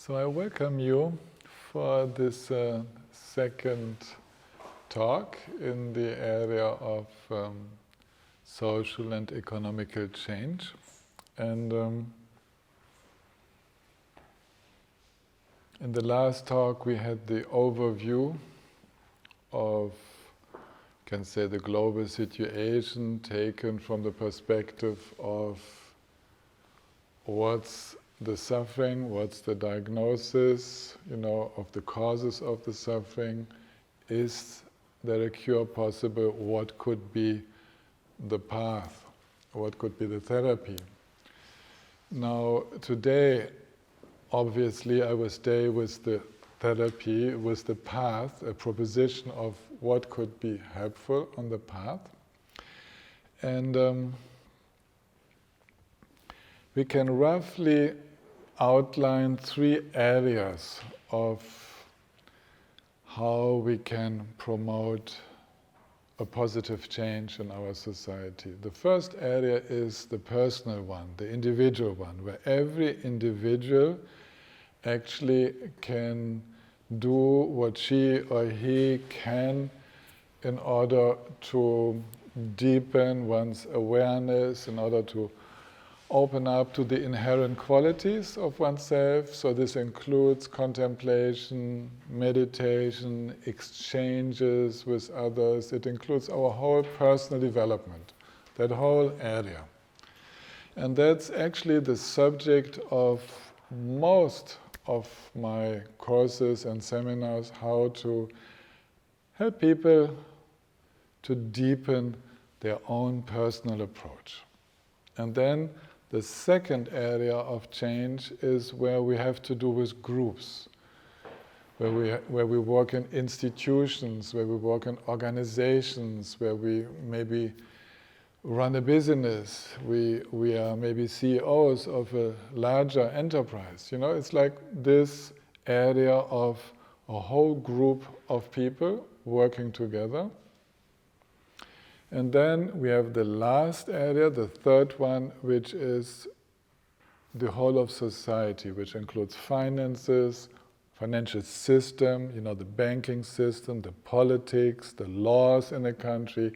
So I welcome you for this second talk in the area of social and economical change. And in the last talk we had the overview of, you can say, the global situation taken from the perspective of what's the suffering, what's the diagnosis, of the causes of the suffering. Is there a cure possible? What could be the path? What could be the therapy? Now, today, obviously, I will stay with the therapy, with the path, a proposition of what could be helpful on the path. And we can roughly outline 3 areas of how we can promote a positive change in our society. The first area is the personal one, the individual one, where every individual actually can do what she or he can in order to deepen one's awareness, in order to open up to the inherent qualities of oneself. So this includes contemplation, meditation, exchanges with others. It includes our whole personal development, that whole area. And that's actually the subject of most of my courses and seminars, how to help people to deepen their own personal approach. And then the second area of change is where we have to do with groups, where we work in institutions, where we work in organizations, where we maybe run a business, we are maybe CEOs of a larger enterprise. It's like this area of a whole group of people working together. And then we have the last area, the third one, which is the whole of society, which includes finances, financial system, the banking system, the politics, the laws in a country,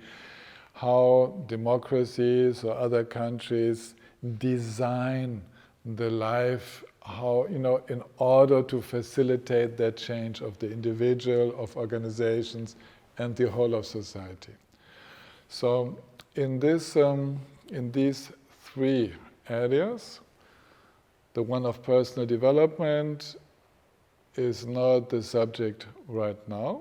how democracies or other countries design the life, how, in order to facilitate that change of the individual, of organizations, and the whole of society. So in these 3 areas, the one of personal development is not the subject right now.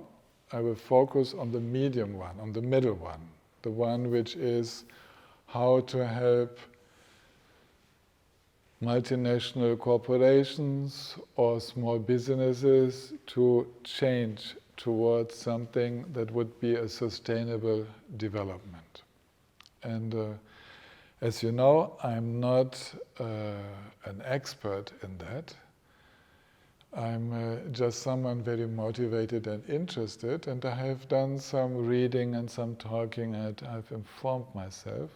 I will focus on the medium one, on the middle one, the one which is how to help multinational corporations or small businesses to change towards something that would be a sustainable development. And as you know, I'm not an expert in that. I'm just someone very motivated and interested, and I have done some reading and some talking, and I've informed myself.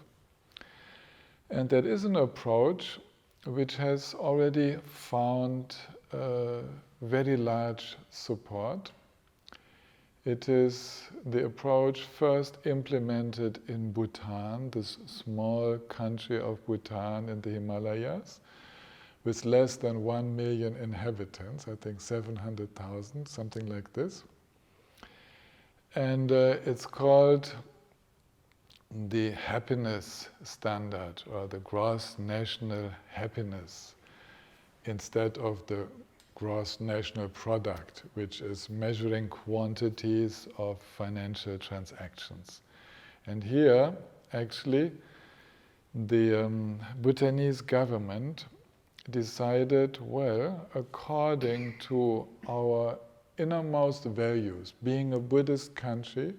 And that is an approach which has already found very large support. It is the approach first implemented in Bhutan, this small country of Bhutan in the Himalayas, with less than 1 million inhabitants, I think 700,000, something like this. And it's called the happiness standard, or the gross national happiness, instead of the gross national product, which is measuring quantities of financial transactions. And here, actually, the Bhutanese government decided, well, according to our innermost values, being a Buddhist country,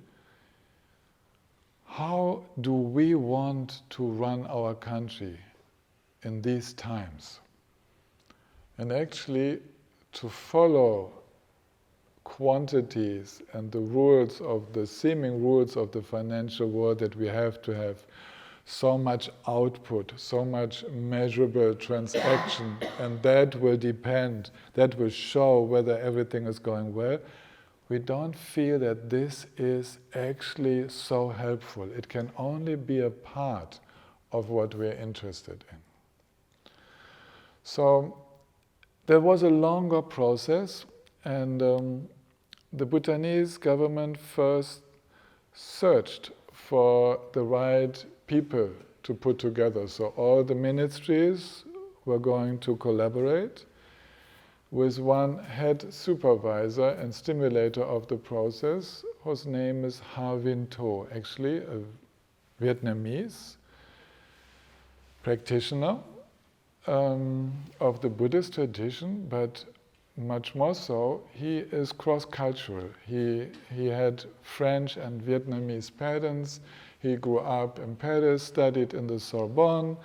how do we want to run our country in these times? And actually, to follow quantities and the rules of the seeming rules of the financial world that we have to have so much output, so much measurable transaction, and that will depend, that will show whether everything is going well, we don't feel that this is actually so helpful. It can only be a part of what we're interested in. So there was a longer process, and the Bhutanese government first searched for the right people to put together. So all the ministries were going to collaborate with one head supervisor and stimulator of the process, whose name is Ha Vinh Tho, actually a Vietnamese practitioner of the Buddhist tradition, but much more so, he is cross-cultural. He had French and Vietnamese parents. He grew up in Paris, studied in the Sorbonne,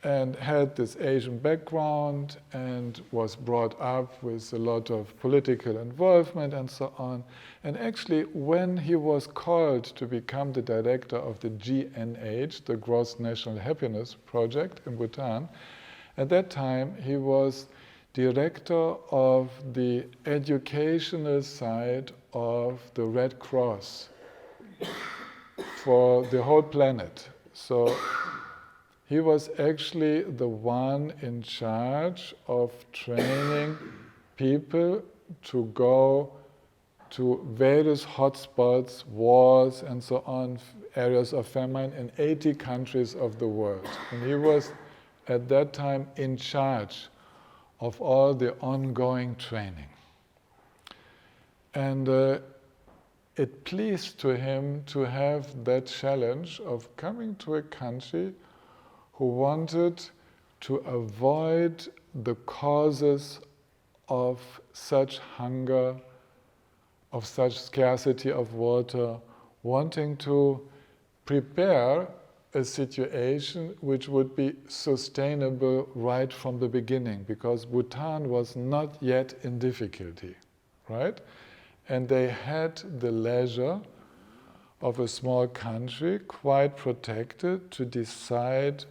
and had this Asian background, and was brought up with a lot of political involvement and so on. And actually, when he was called to become the director of the GNH, the Gross National Happiness Project in Bhutan, at that time he was director of the educational side of the Red Cross for the whole planet. So he was actually the one in charge of training people to go to various hotspots, wars and so on, areas of famine in 80 countries of the world. And he was at that time in charge of all the ongoing training. And it pleased to him to have that challenge of coming to a country who wanted to avoid the causes of such hunger, of such scarcity of water, wanting to prepare a situation which would be sustainable right from the beginning, because Bhutan was not yet in difficulty, right? And they had the leisure of a small country, quite protected, to decide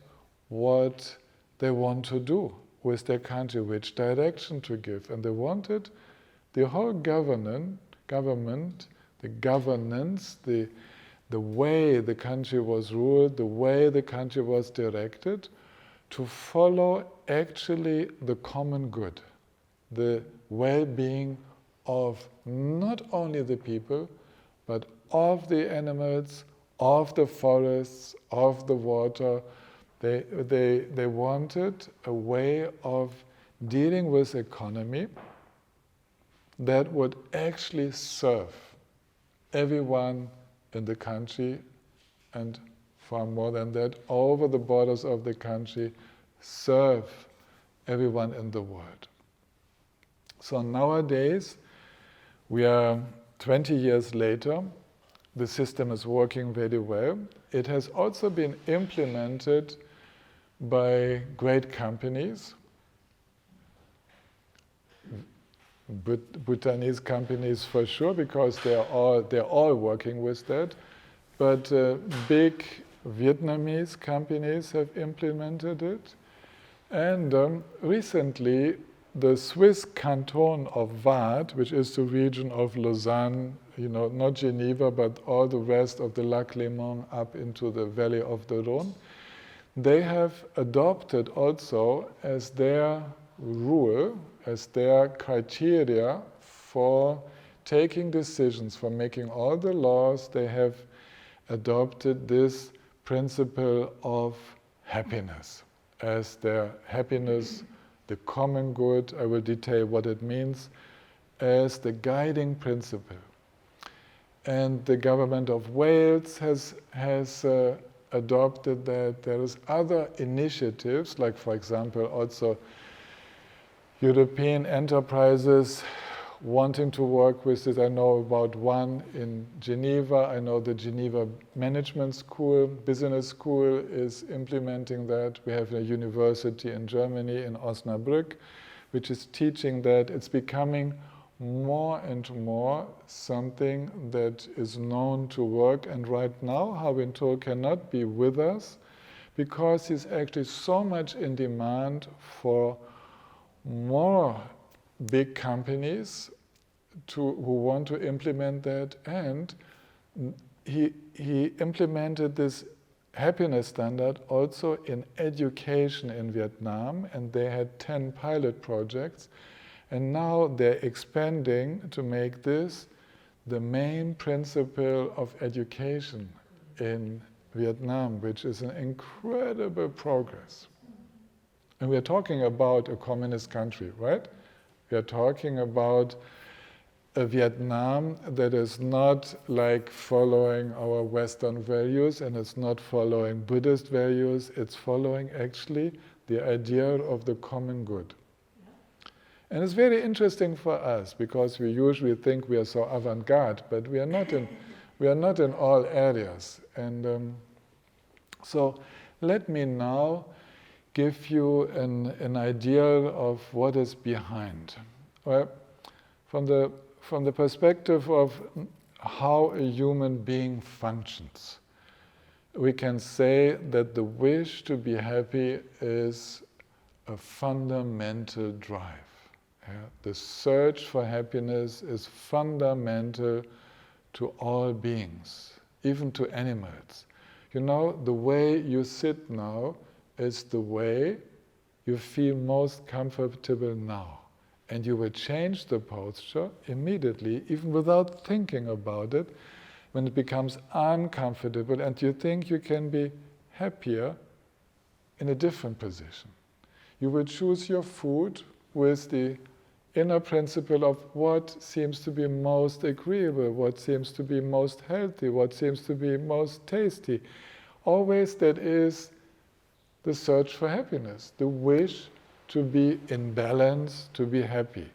what they want to do with their country, which direction to give. And they wanted the whole government, the governance, the way the country was ruled, the way the country was directed, to follow actually the common good, the well-being of not only the people, but of the animals, of the forests, of the water. They wanted a way of dealing with economy that would actually serve everyone in the country, and far more than that, over the borders of the country, serve everyone in the world. So nowadays, we are 20 years later, the system is working very well. It has also been implemented by great companies, Bhutanese companies for sure, because they're all working with that. But big Vietnamese companies have implemented it. And recently, the Swiss canton of Waadt, which is the region of Lausanne, not Geneva, but all the rest of the Lac Léman up into the valley of the Rhône, they have adopted also as their rule, as their criteria for taking decisions, for making all the laws, they have adopted this principle of happiness as their happiness, the common good. I will detail what it means, as the guiding principle. And the government of Wales has adopted that. There is other initiatives, like for example also European enterprises wanting to work with this. I know about one in Geneva. I know the Geneva Management School, Business School is implementing that. We have a university in Germany, in Osnabrück, which is teaching that. It's becoming more and more something that is known to work. And right now, Ha Vinh Tho cannot be with us because he's actually so much in demand for more big companies who want to implement that, and he implemented this happiness standard also in education in Vietnam, and they had 10 pilot projects, and now they're expanding to make this the main principle of education in Vietnam, which is an incredible progress. And we're talking about a communist country, right? We are talking about a Vietnam that is not like following our Western values, and it's not following Buddhist values, it's following actually the idea of the common good. And it's very interesting for us, because we usually think we are so avant-garde, but we are not in all areas. And so let me now give you an idea of what is behind. Well, from the perspective of how a human being functions, we can say that the wish to be happy is a fundamental drive. Yeah? The search for happiness is fundamental to all beings, even to animals. You know, the way you sit now is the way you feel most comfortable now. And you will change the posture immediately, even without thinking about it, when it becomes uncomfortable and you think you can be happier in a different position. You will choose your food with the inner principle of what seems to be most agreeable, what seems to be most healthy, what seems to be most tasty. Always that is the search for happiness, the wish to be in balance, to be happy.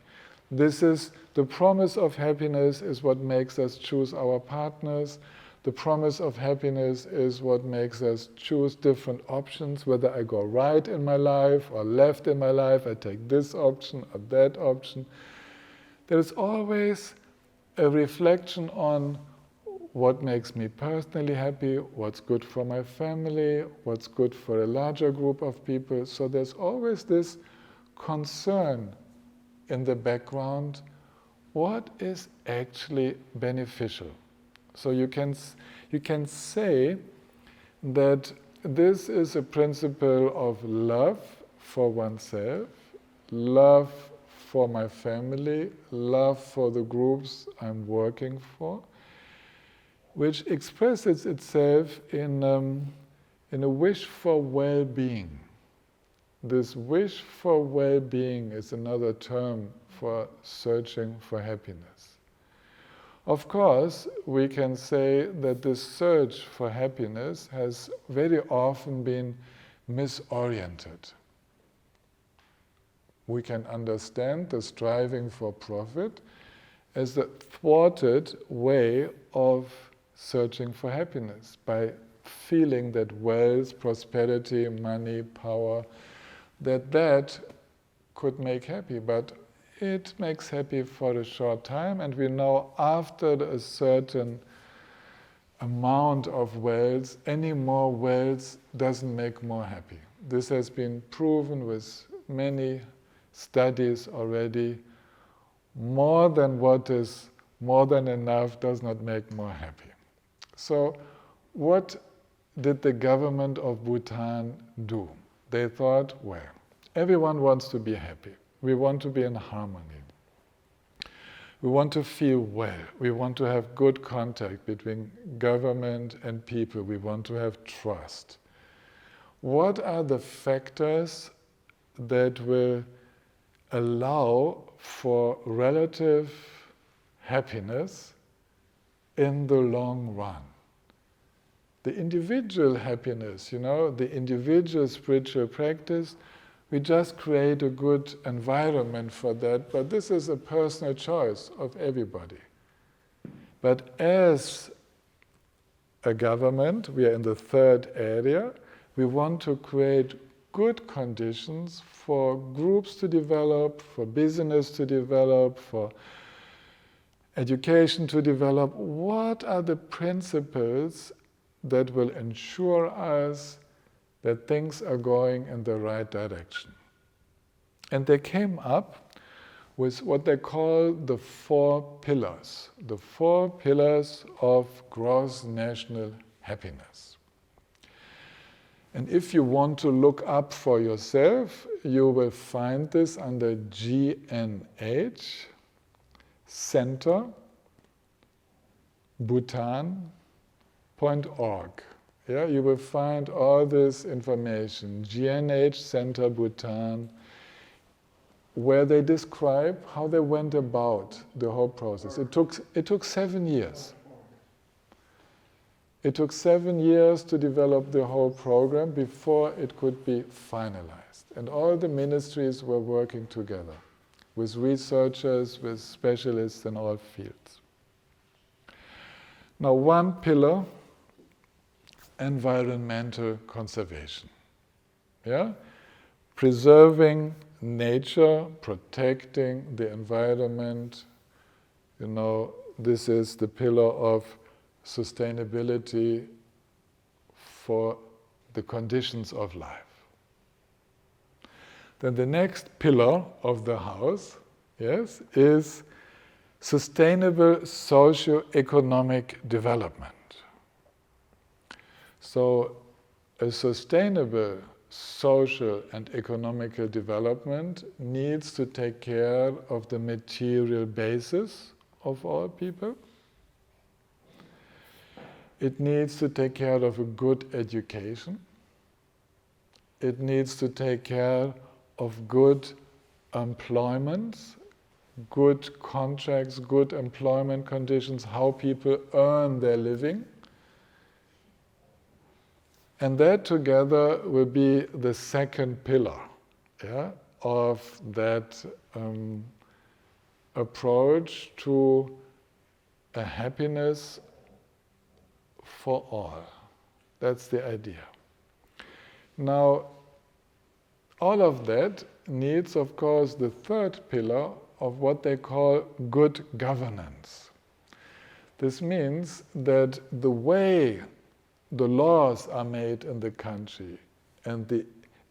This is the promise of happiness is what makes us choose our partners. The promise of happiness is what makes us choose different options, whether I go right in my life or left in my life, I take this option or that option. There is always a reflection on what makes me personally happy, what's good for my family, what's good for a larger group of people. So there's always this concern in the background, what is actually beneficial? So you can say that this is a principle of love for oneself, love for my family, love for the groups I'm working for, which expresses itself in a wish for well-being. This wish for well-being is another term for searching for happiness. Of course, we can say that this search for happiness has very often been misoriented. We can understand the striving for profit as the thwarted way of searching for happiness, by feeling that wealth, prosperity, money, power, that could make happy, but it makes happy for a short time, and we know after a certain amount of wealth, any more wealth doesn't make more happy. This has been proven with many studies already. More than what is more than enough does not make more happy. So what did the government of Bhutan do? They thought, well, everyone wants to be happy. We want to be in harmony. We want to feel well. We want to have good contact between government and people. We want to have trust. What are the factors that will allow for relative happiness in the long run? The individual happiness, the individual spiritual practice, we just create a good environment for that, but this is a personal choice of everybody. But as a government, we are in the third area, we want to create good conditions for groups to develop, for business to develop, for education to develop. What are the principles that will ensure us that things are going in the right direction. And they came up with what they call the 4 pillars, the 4 pillars of gross national happiness. And if you want to look up for yourself, you will find this under GNH, Center, Bhutan.org. Yeah, you will find all this information, GNH Center Bhutan, where they describe how they went about the whole process. It took 7 years. It took 7 years to develop the whole program before it could be finalized. And all the ministries were working together with researchers, with specialists in all fields. Now, one pillar, environmental conservation. Yeah? Preserving nature, protecting the environment. You know, this is the pillar of sustainability for the conditions of life. Then the next pillar of the house, yes, is sustainable socio-economic development. So a sustainable social and economical development needs to take care of the material basis of all people. It needs to take care of a good education. It needs to take care of good employment, good contracts, good employment conditions, how people earn their living. And that together will be the second pillar, yeah, of that approach to a happiness for all. That's the idea. Now, all of that needs, of course, the third pillar of what they call good governance. This means that the way the laws are made in the country and the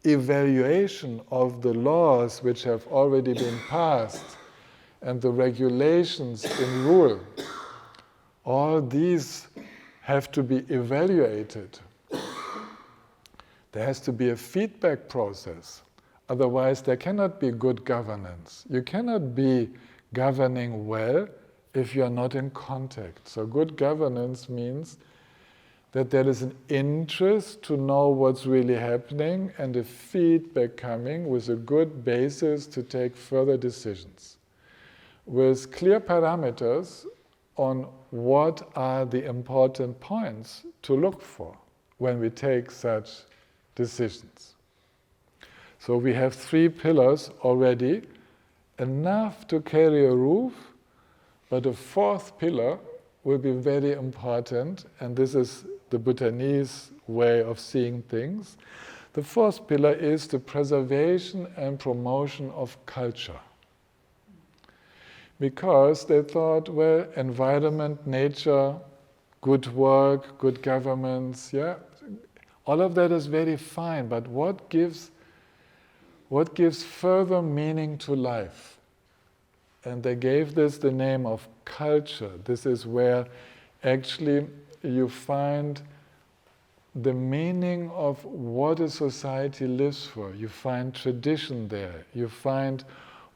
evaluation of the laws which have already been passed and the regulations in rule, all these have to be evaluated. There has to be a feedback process. Otherwise, there cannot be good governance. You cannot be governing well if you are not in contact. So good governance means that there is an interest to know what's really happening and a feedback coming with a good basis to take further decisions, with clear parameters on what are the important points to look for when we take such decisions. So we have 3 pillars already, enough to carry a roof, but a 4th pillar will be very important, and this is the Bhutanese way of seeing things. The 4th pillar is the preservation and promotion of culture. Because they thought, well, environment, nature, good work, good governments, yeah, all of that is very fine, but what gives further meaning to life? And they gave this the name of culture. This is where actually you find the meaning of what a society lives for. You find tradition there. You find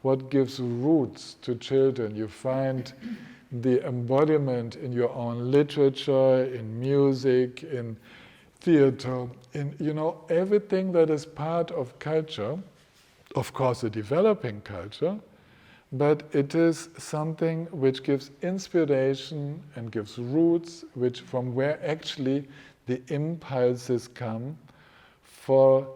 what gives roots to children. You find the embodiment in your own literature, in music, in theater, in everything that is part of culture. Of course, a developing culture, but it is something which gives inspiration and gives roots, from where actually the impulses come for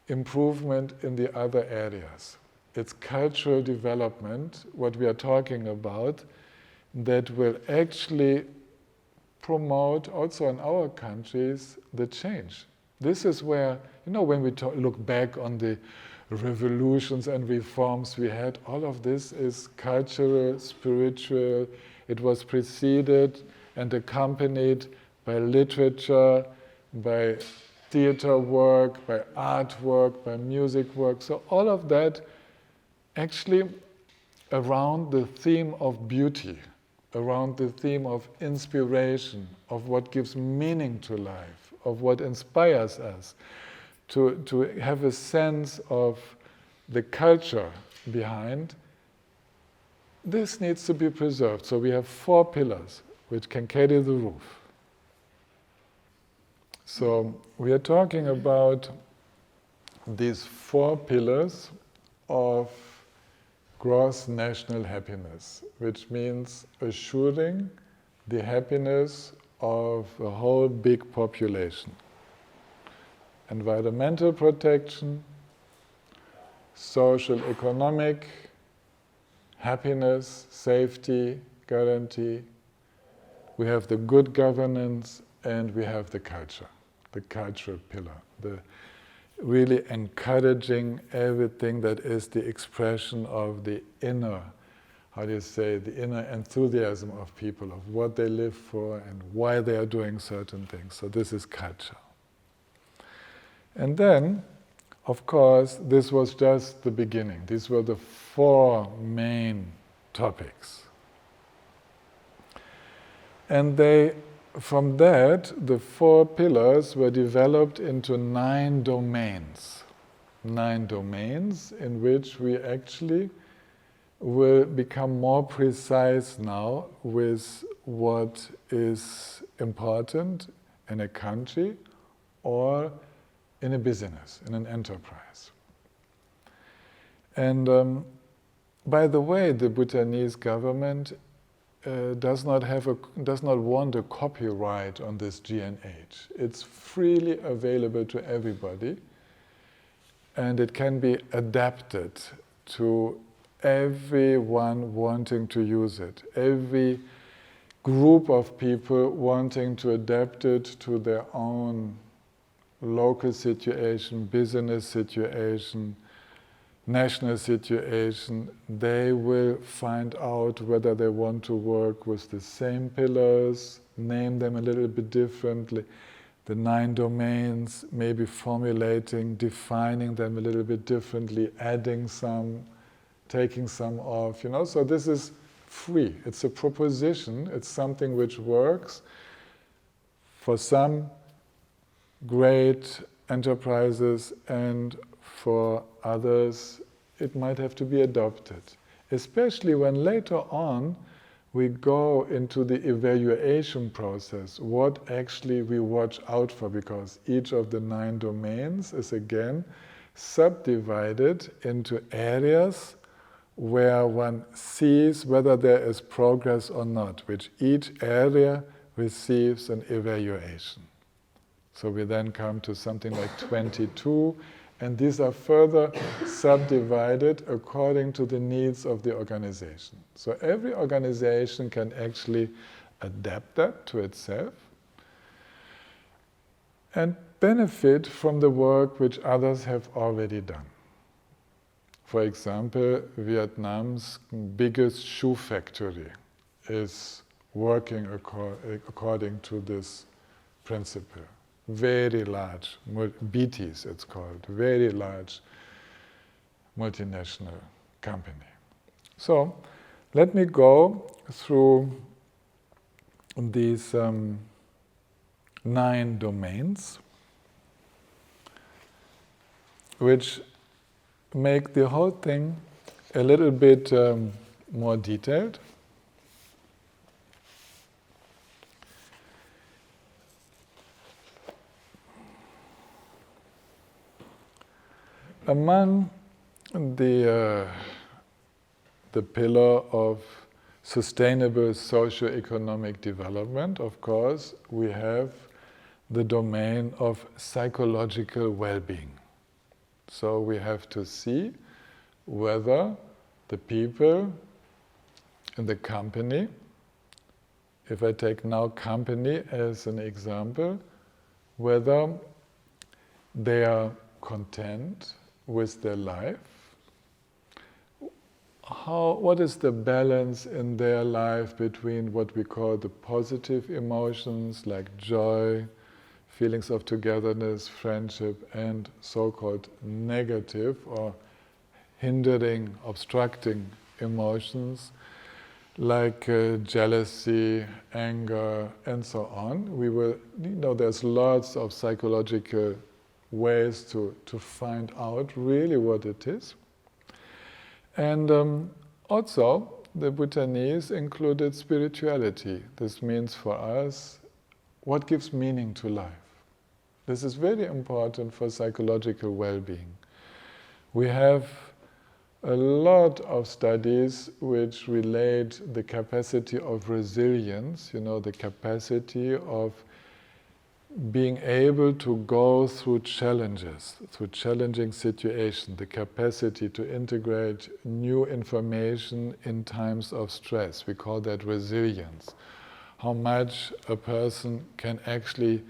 improvement in the other areas. It's cultural development, what we are talking about, that will actually promote also in our countries the change. This is where, when we look back on the revolutions and reforms we had, all of this is cultural, spiritual. It was preceded and accompanied by literature, by theater work, by artwork, by music work. So all of that actually around the theme of beauty, around the theme of inspiration, of what gives meaning to life, of what inspires us, to have a sense of the culture behind. This needs to be preserved. So we have 4 pillars which can carry the roof. So we are talking about these 4 pillars of gross national happiness, which means assuring the happiness of a whole big population. Environmental protection, social, economic, happiness, safety, guarantee. We have the good governance, and we have the cultural pillar, the really encouraging everything that is the expression of the inner, the inner enthusiasm of people, of what they live for and why they are doing certain things. So this is culture. And then, of course, this was just the beginning. These were the 4 main topics. And from that, the 4 pillars were developed into 9 domains. 9 domains in which we actually will become more precise now with what is important in a country or in a business, in an enterprise. And by the way, the Bhutanese government does not want a copyright on this G&H. It's freely available to everybody, and it can be adapted to everyone wanting to use it. Every group of people wanting to adapt it to their own local situation, business situation, national situation, they will find out whether they want to work with the same pillars, name them a little bit differently, the 9 domains, maybe formulating, defining them a little bit differently, adding some, taking some off, So this is free. It's a proposition. It's something which works for some great enterprises, and for others it might have to be adopted. Especially when later on we go into the evaluation process, what actually we watch out for, because each of the 9 domains is again subdivided into areas where one sees whether there is progress or not, which each area receives an evaluation. So we then come to something like 22, and these are further subdivided according to the needs of the organization. So every organization can actually adapt that to itself and benefit from the work which others have already done. For example, Vietnam's biggest shoe factory is working according to this principle. Very large, BTs it's called, very large multinational company. So let me go through these 9 domains, which make the whole thing a little bit more detailed. Among the pillar of sustainable socio-economic development, of course, we have the domain of psychological well-being. So we have to see whether the people in the company, if I take now company as an example, whether they are content with their life, what is the balance in their life between what we call the positive emotions like joy, feelings of togetherness, friendship, and so-called negative or hindering, obstructing emotions like jealousy, anger, and so on. We will, there's lots of psychological ways to find out really what it is. And also, the Bhutanese included spirituality. This means for us, what gives meaning to life? This is very important for psychological well-being. We have a lot of studies which relate the capacity of resilience, the capacity of being able to go through challenges, through challenging situations, the capacity to integrate new information in times of stress. We call that resilience. How much a person can actually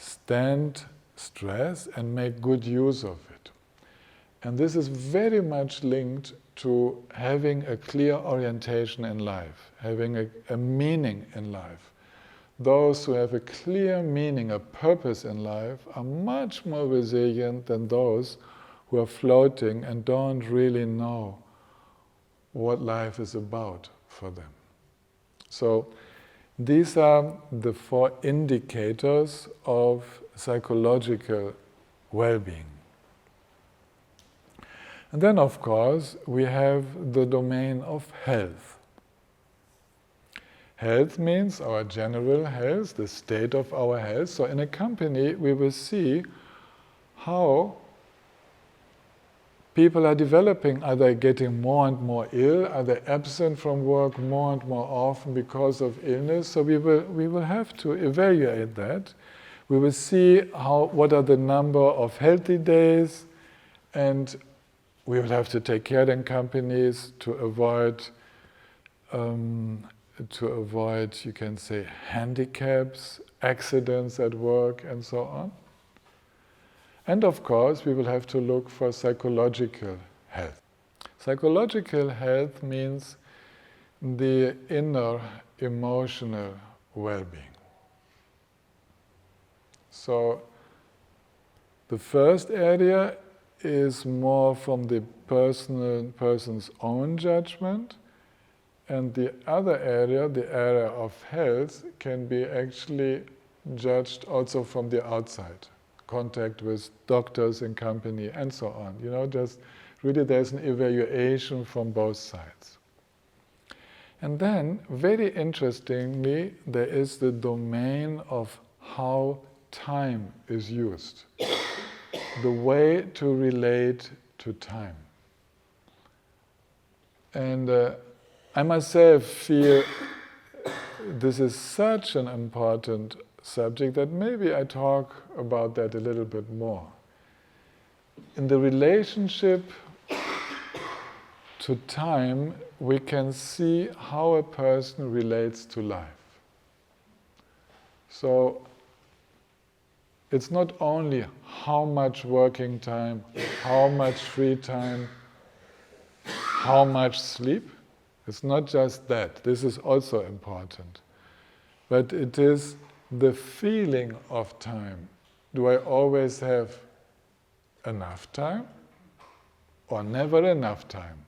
stand stress and make good use of it. And this is very much linked to having a clear orientation in life, having a meaning in life. Those who have a clear meaning, a purpose in life, are much more resilient than those who are floating and don't really know what life is about for them. So these are the 4 indicators of psychological well-being. And then, of course, we have the domain of health. Health means our general health, the state of our health. So in a company, we will see how people are developing. Are they getting more and more ill? Are they absent from work more and more often because of illness? So we will have to evaluate that. We will see what are the number of healthy days, and we will have to take care in companies to avoid, you can say, handicaps, accidents at work, and so on. And of course, we will have to look for psychological health. Psychological health means the inner emotional well-being. So the first area is more from the person's own judgment, and the other area, the area of health, can be actually judged also from the outside. Contact with doctors in company and so on. Just really there's an evaluation from both sides. And then, very interestingly, there is the domain of how time is used. The way to relate to time. And I myself feel this is such an important subject that maybe I talk about that a little bit more. In the relationship to time, we can see how a person relates to life. So it's not only how much working time, how much free time, how much sleep. It's not just that. This is also important. But it is the feeling of time. Do I always have enough time? Or never enough time?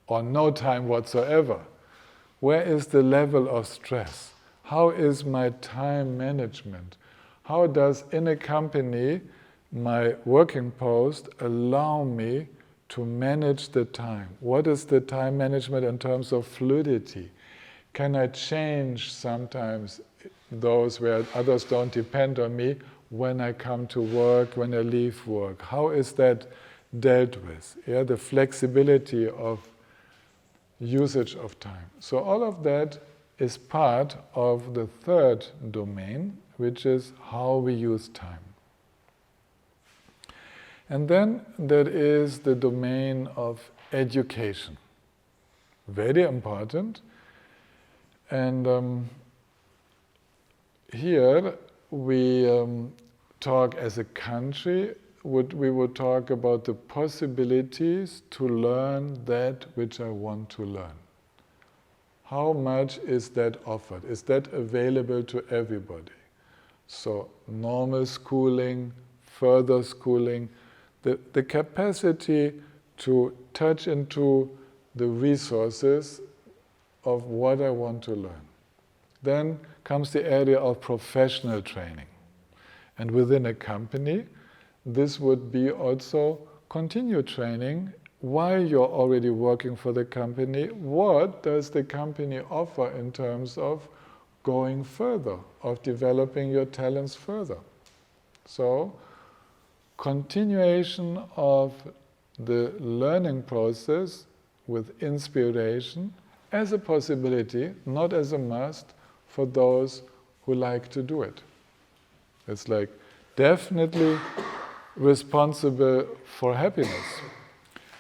Or no time whatsoever? Where is the level of stress? How is my time management? How does, in a company, my working post allow me to manage the time? What is the time management in terms of fluidity? Can I change sometimes those where others don't depend on me when I come to work, when I leave work? How is that dealt with? Yeah, the flexibility of usage of time. So all of that is part of the third domain, which is how we use time. And then there is the domain of education. Very important. And here we talk as a country, we would talk about the possibilities to learn that which I want to learn. How much is that offered? Is that available to everybody? So normal schooling, further schooling, the capacity to touch into the resources of what I want to learn. Then comes the area of professional training. And within a company, this would be also continued training while you're already working for the company. What does the company offer in terms of going further, of developing your talents further? So, continuation of the learning process with inspiration as a possibility, not as a must, for those who like to do it. It's like definitely responsible for happiness.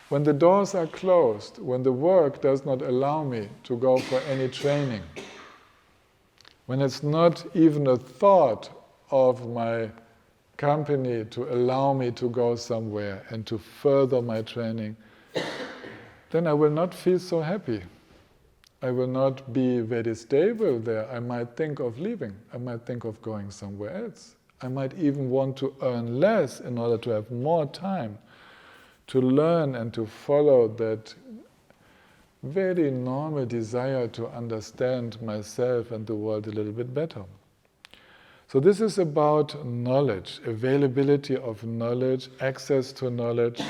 When the doors are closed, when the work does not allow me to go for any training, when it's not even a thought of my company to allow me to go somewhere and to further my training, then I will not feel so happy. I will not be very stable there. I might think of leaving. I might think of going somewhere else. I might even want to earn less in order to have more time to learn and to follow that very normal desire to understand myself and the world a little bit better. So this is about knowledge, availability of knowledge, access to knowledge.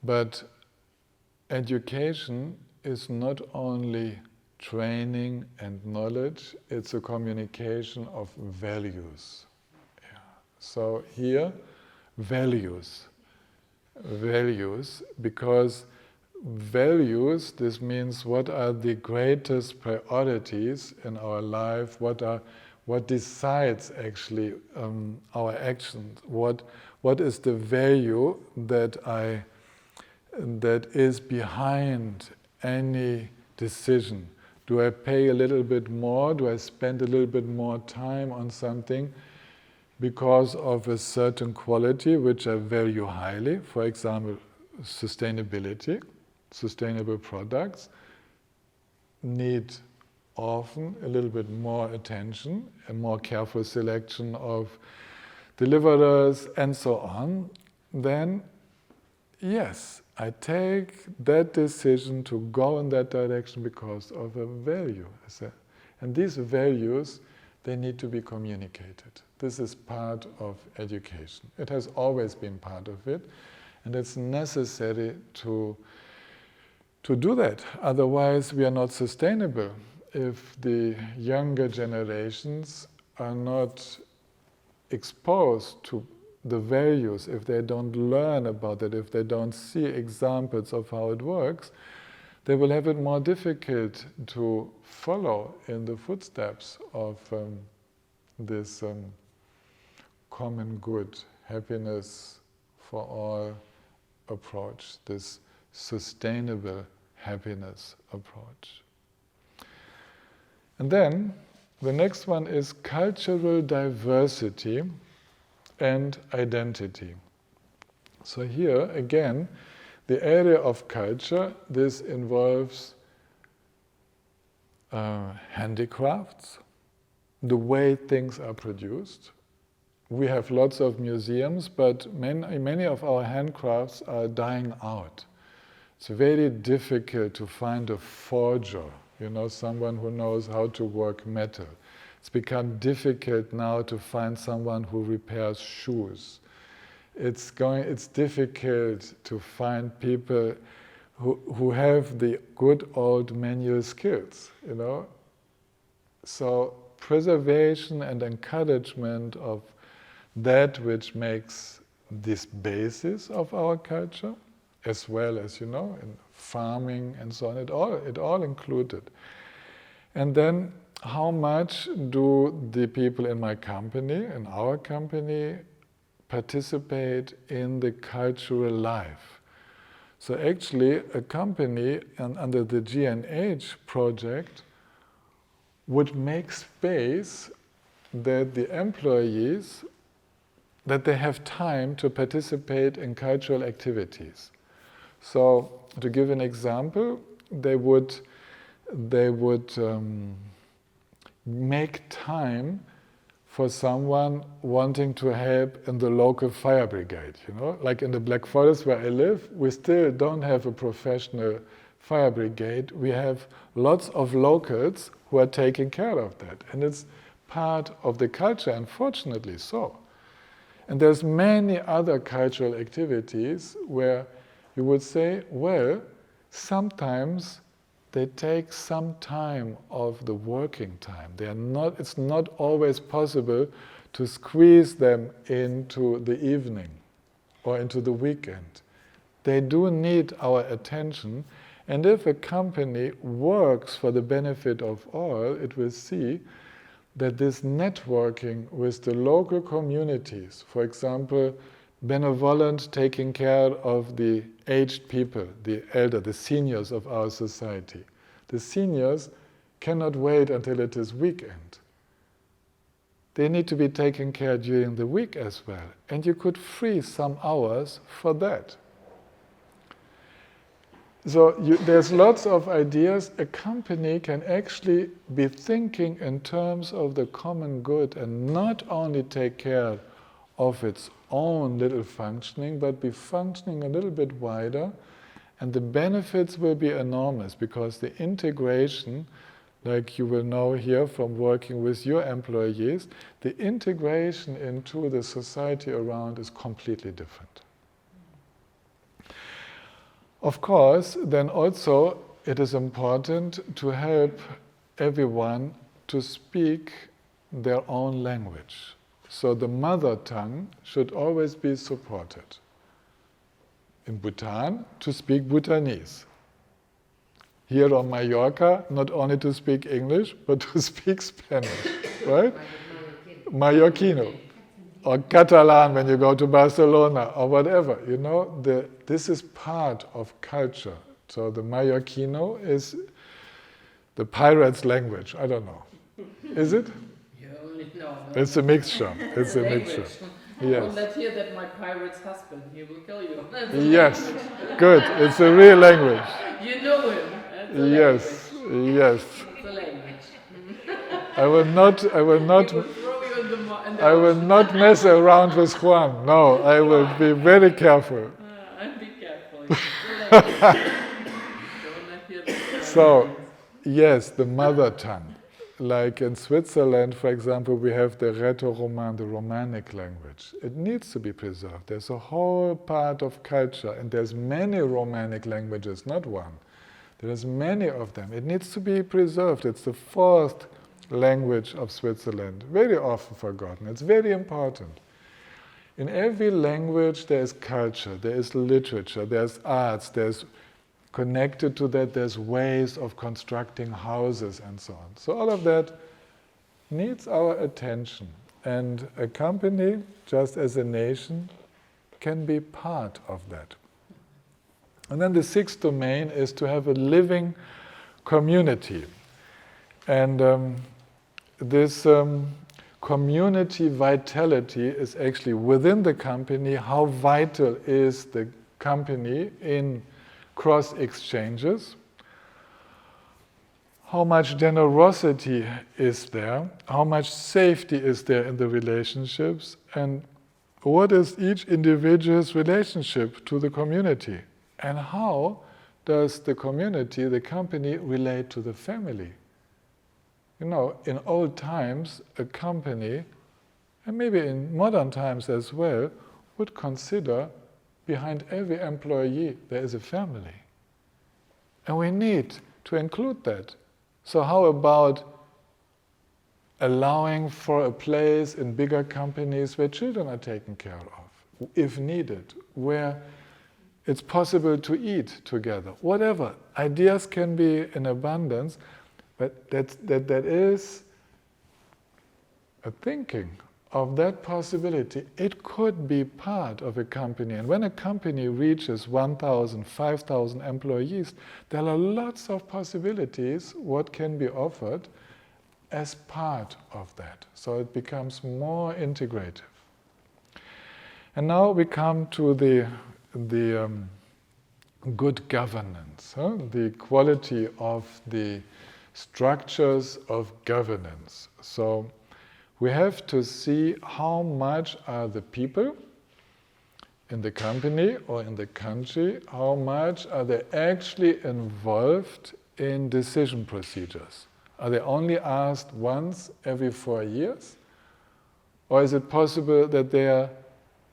But education is not only training and knowledge, it's a communication of values. Yeah. So here, values, because values, this means what are the greatest priorities in our life, what decides actually our actions, what is the value that is behind any decision. Do I pay a little bit more? Do I spend a little bit more time on something because of a certain quality which I value highly? For example, sustainability. Sustainable products need often a little bit more attention, a more careful selection of deliverers and so on. Then, yes, I take that decision to go in that direction because of a value. And these values, they need to be communicated. This is part of education. It has always been part of it, and it's necessary to do that. Otherwise, we are not sustainable. If the younger generations are not exposed to the values, if they don't learn about it, if they don't see examples of how it works, they will have it more difficult to follow in the footsteps of this common good, happiness for all approach, this sustainable happiness approach. And then the next one is cultural diversity and identity. So here again, the area of culture, this involves handicrafts, the way things are produced. We have lots of museums, but many of our handcrafts are dying out. It's very difficult to find a forger, someone who knows how to work metal. It's become difficult now to find someone who repairs shoes. It's difficult to find people who have the good old manual skills, So preservation and encouragement of that which makes this basis of our culture, as well as, in farming and so on, it all included. And then how much do the people in my company, in our company, participate in the cultural life? So actually, a company under the G&H project would make space that the employees, that they have time to participate in cultural activities. So, to give an example, they would make time for someone wanting to help in the local fire brigade, you know? Like in the Black Forest where I live, we still don't have a professional fire brigade. We have lots of locals who are taking care of that. And it's part of the culture, unfortunately so. And there's many other cultural activities where you would say, well, sometimes they take some time of the working time. It's not always possible to squeeze them into the evening or into the weekend. They do need our attention, and if a company works for the benefit of all, it will see that this networking with the local communities, for example, benevolent taking care of the aged people, the elder, the seniors of our society. The seniors cannot wait until it is weekend. They need to be taken care during the week as well. And you could free some hours for that. So there's lots of ideas. A company can actually be thinking in terms of the common good and not only take care of its own little functioning, but be functioning a little bit wider. And the benefits will be enormous because the integration, like you will know here from working with your employees, the integration into the society around is completely different. Of course, then also it is important to help everyone to speak their own language. So the mother tongue should always be supported. In Bhutan, to speak Bhutanese. Here on Mallorca, not only to speak English, but to speak Spanish, right? Mallorquino. Or Catalan when you go to Barcelona, or whatever, you know, this is part of culture. So the Mallorquino is the pirate's language, I don't know. Is it? No. It's a mixture, it's a mixture. Yes. Well, let's hear that my pirate's husband, he will kill you. Yes, good, it's a real language. You know him. Yes, yes. It's a language. I will not I will not mess around with Juan. No, I will be very careful. Be careful. Don't hear the So, yes, the mother tongue. Like in Switzerland, for example, we have the Rätoroman, the Romanic language. It needs to be preserved. There's a whole part of culture, and there's many Romanic languages, not one. There's many of them. It needs to be preserved. It's the fourth language of Switzerland, very often forgotten. It's very important. In every language there is culture, there is literature, there's arts, there's connected to that, there's ways of constructing houses and so on. So all of that needs our attention. And a company, just as a nation, can be part of that. And then the sixth domain is to have a living community. And this community vitality is actually within the company. How vital is the company in cross exchanges? How much generosity is there? How much safety is there in the relationships? And what is each individual's relationship to the community? And how does the community, the company, relate to the family? You know, in old times, a company, and maybe in modern times as well, would consider behind every employee there is a family. And we need to include that. So how about allowing for a place in bigger companies where children are taken care of, if needed, where it's possible to eat together, whatever. Ideas can be in abundance, but that is a thinking of that possibility. It could be part of a company. And when a company reaches 1,000, 5,000 employees, there are lots of possibilities what can be offered as part of that. So it becomes more integrative. And now we come to the good governance, the quality of the structures of governance. So we have to see how much are the people in the company or in the country, how much are they actually involved in decision procedures? Are they only asked once every 4 years? Or is it possible that they are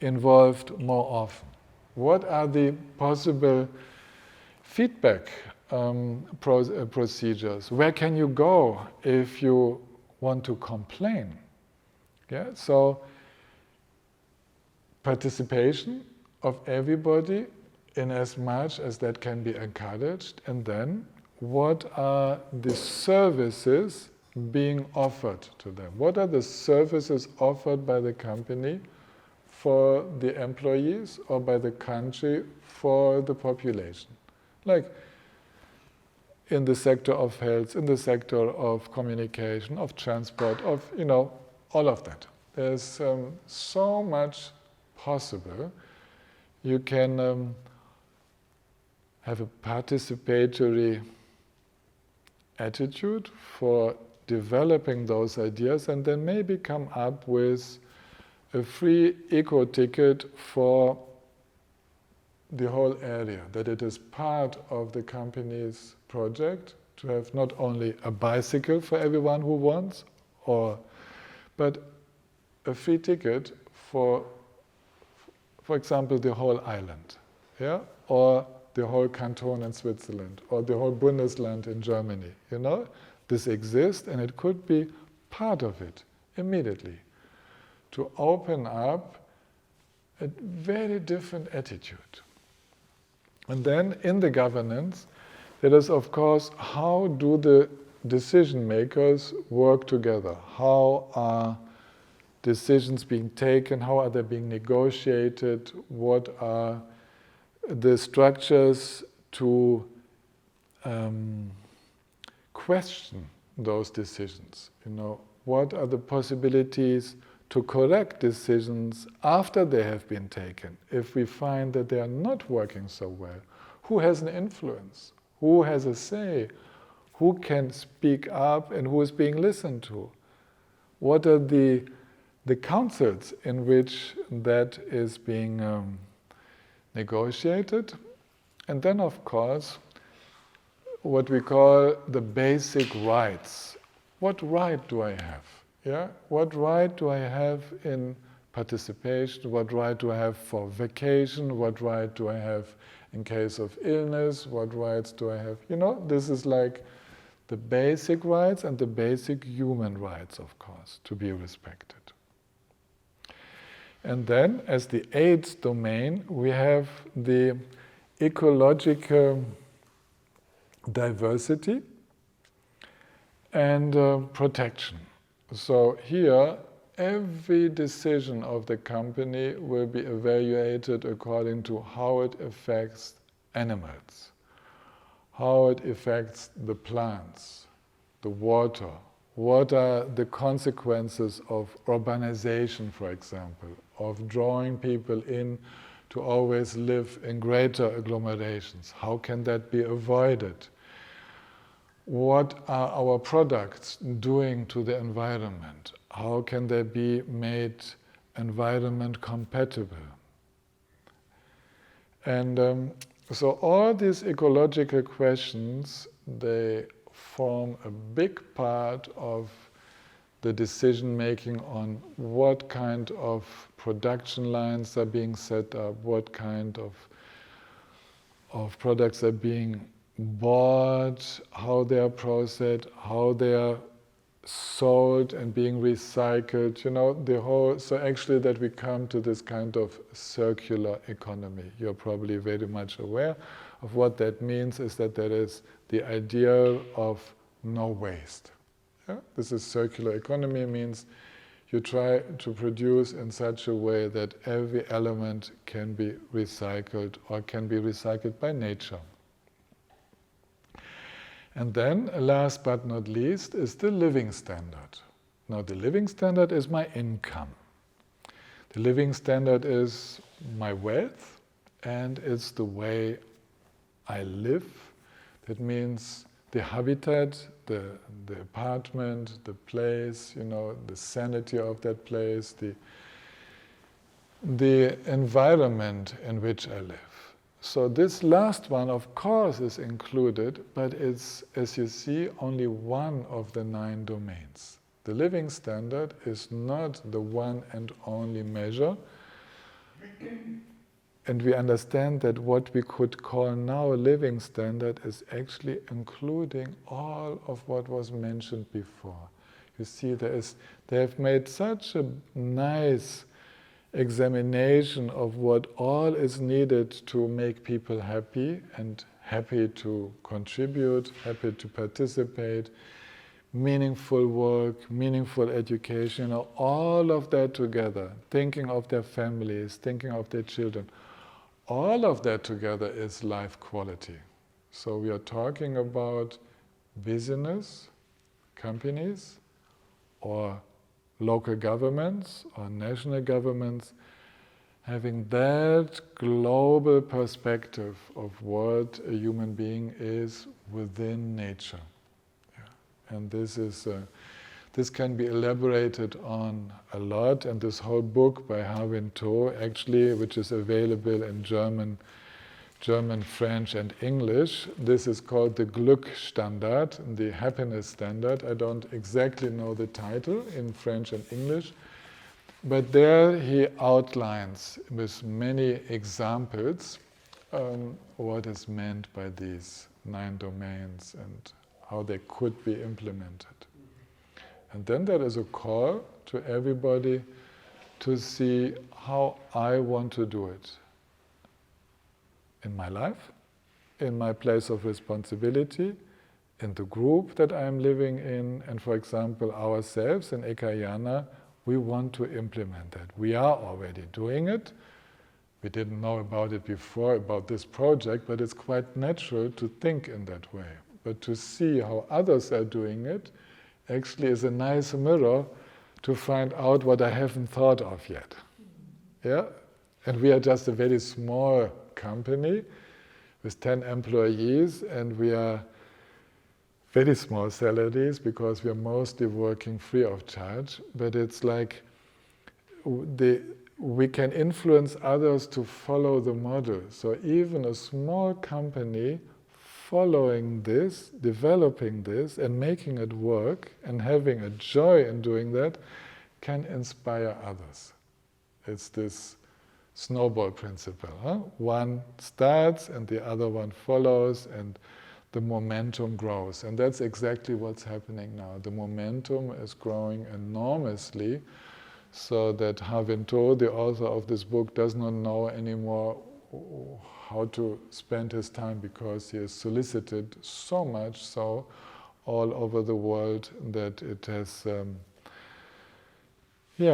involved more often? What are the possible feedback procedures? Where can you go if you want to complain? Yeah, so participation of everybody in as much as that can be encouraged, and then what are the services being offered to them? What are the services offered by the company for the employees or by the country for the population? Like in the sector of health, in the sector of communication, of transport, of, all of that. There's so much possible. You can have a participatory attitude for developing those ideas, and then maybe come up with a free eco ticket for the whole area, that it is part of the company's project to have not only a bicycle for everyone who wants, but a free ticket for example, the whole island, yeah, or the whole canton in Switzerland, or the whole Bundesland in Germany. This exists, and it could be part of it immediately to open up a very different attitude. And then in the governance, there is, of course, how do the decision makers work together? How are decisions being taken? How are they being negotiated? What are the structures to question those decisions? What are the possibilities to correct decisions after they have been taken? If we find that they are not working so well, who has an influence? Who has a say? Who can speak up and who is being listened to? What are the councils in which that is being negotiated? And then, of course, what we call the basic rights. What right do I have? Yeah? What right do I have in participation? What right do I have for vacation? What right do I have in case of illness? What rights do I have? This is like the basic rights and the basic human rights, of course, to be respected. And then, as the eighth domain, we have the ecological diversity and protection. So here, every decision of the company will be evaluated according to how it affects animals, how it affects the plants, the water. What are the consequences of urbanization, for example, of drawing people in to always live in greater agglomerations? How can that be avoided? What are our products doing to the environment? How can they be made environment compatible? And so all these ecological questions, they form a big part of the decision making on what kind of production lines are being set up, what kind of products are being bought, how they are processed, how they are sold and being recycled, so actually that we come to this kind of circular economy. You're probably very much aware of what that means, is that there is the idea of no waste. Yeah? This is circular economy, means you try to produce in such a way that every element can be recycled or can be recycled by nature. And then, last but not least, is the living standard. Now, the living standard is my income. The living standard is my wealth, and it's the way I live. That means the habitat, the apartment, the place, the sanity of that place, the environment in which I live. So this last one, of course, is included, but it's, as you see, only one of the 9 domains. The living standard is not the one and only measure. And we understand that what we could call now a living standard is actually including all of what was mentioned before. You see, they have made such a nice examination of what all is needed to make people happy and happy to contribute, happy to participate, meaningful work, meaningful education, all of that together, thinking of their families, thinking of their children. All of that together is life quality. So we are talking about business, companies, or local governments or national governments having that global perspective of what a human being is within nature. Yeah. And this can be elaborated on a lot, and this whole book by Harvin To, actually, which is available in German, French, and English. This is called the Glückstandard, the happiness standard. I don't exactly know the title in French and English, but there he outlines with many examples what is meant by these 9 domains and how they could be implemented. And then there is a call to everybody to see how I want to do it. In my life, in my place of responsibility, in the group that I am living in, and for example, ourselves in Ekayana, we want to implement that. We are already doing it. We didn't know about it before, about this project, but it's quite natural to think in that way. But to see how others are doing it actually is a nice mirror to find out what I haven't thought of yet. Yeah? And we are just a very small company with 10 employees, and we are very small salaries because we are mostly working free of charge. But it's like we can influence others to follow the model. So even a small company following this, developing this, and making it work, and having a joy in doing that, can inspire others. It's this snowball principle. Huh? One starts and the other one follows, and the momentum grows. And that's exactly what's happening now. The momentum is growing enormously, so that Harvin To, the author of this book, does not know anymore how to spend his time, because he is solicited so much so all over the world that it has, he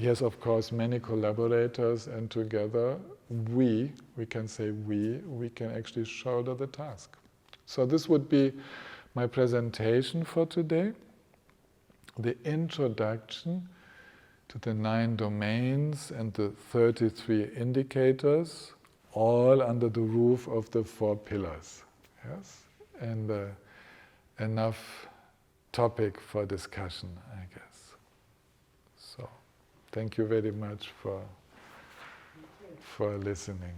has of course many collaborators, and together we can say we can actually shoulder the task. So this would be my presentation for today, the introduction to the 9 domains and the 33 indicators, all under the roof of the 4 pillars. Yes? And enough topic for discussion, I guess. So, thank you very much for listening.